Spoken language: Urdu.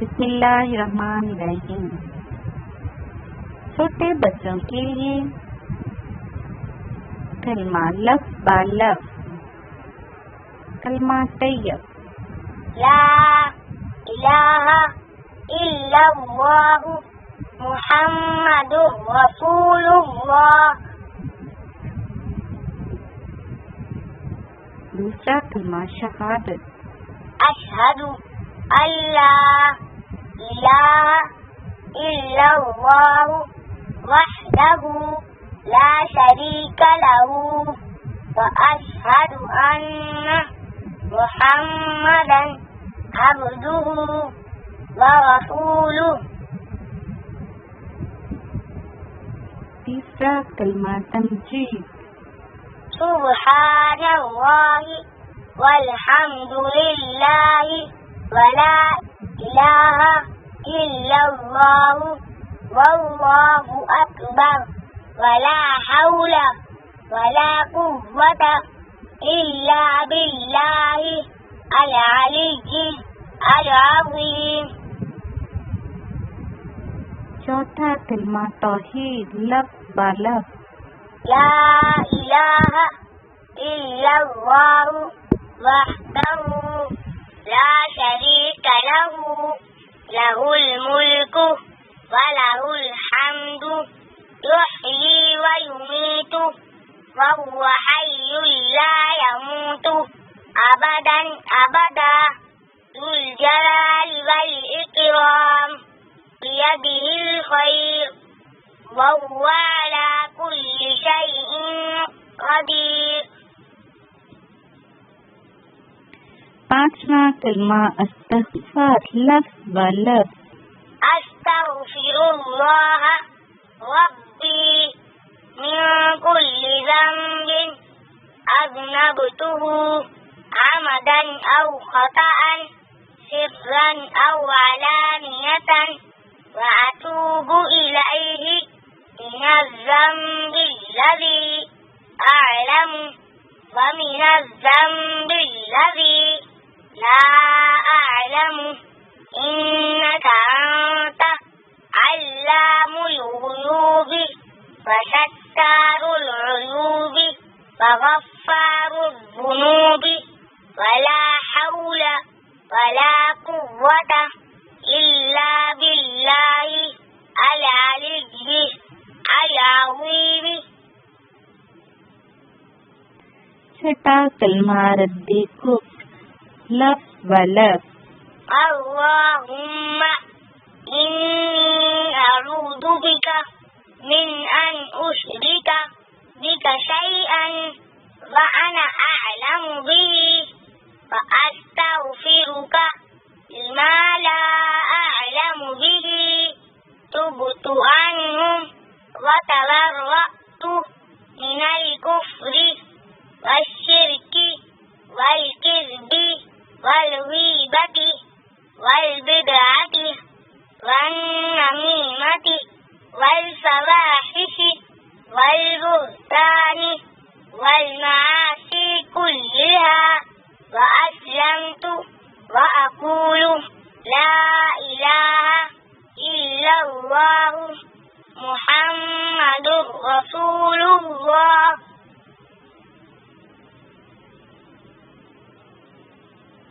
بسم اللہ الرحمن الرحیم۔ چھوٹے بچوں کے لیے کلمہ لفظ با لفظ۔ کلمہ طیب: لا الہ الا اللہ محمد رسول اللہ۔ دوسرا کلمہ شہادت: اشہد ان لا الہ الا اللہ وحدہ لا شریک لہ واشہد ان محمدا عبدہ ورسولہ۔ تیسرا کلمہ تمجید: سبحان اللہ والحمد للہ ولا الہ الا اللہ واللہ اکبر ولا حول ولا قوة الا باللہ العلی العظیم۔ چوتھا کلمہ توحید لفظ با لفظ: لا الہ الا اللہ وحدہ لا شریک لہ لہ الملک وَلَهُ الْحَمْدُ يُحْيِي وَيُمِيتُ وَهُوَ حَيٌّ لَا يَمُوتُ أَبَدًا أَبَدًا ذُو الْجَلَالِ وَالْإِكْرَامِ بِيَدِهِ الْخَيْرُ وَهُوَ عَلَى كُلِّ شَيْءٍ قَدِيرٌ۔ پانچواں کلمہ استغفار لفظ با لفظ: أستغفر الله ربي من كل ذنب أذنبته عمدا أو خطأ سرا أو علانية وأتوب إليه من الذنب الذي أعلم ومن الذنب الذي لا أعلم إنك أنت علام الغيوب وستار العيوب وغفار الذنوب ولا حول ولا قوة إلا بالله العلي العظيم۔ چھٹا کلمہ رد کفر لفظ و لفظ: اللهم إني أعوذ بك من أن أشرك بك شيئا وأنا أعلم به وأستغفرك لما لا أعلم به تبت عنه وتبرأت من الكفر والشرك والكذب والغيبة والبدعة والنميمة والفواحش والبهتان والمعاصي كلها وأسلمت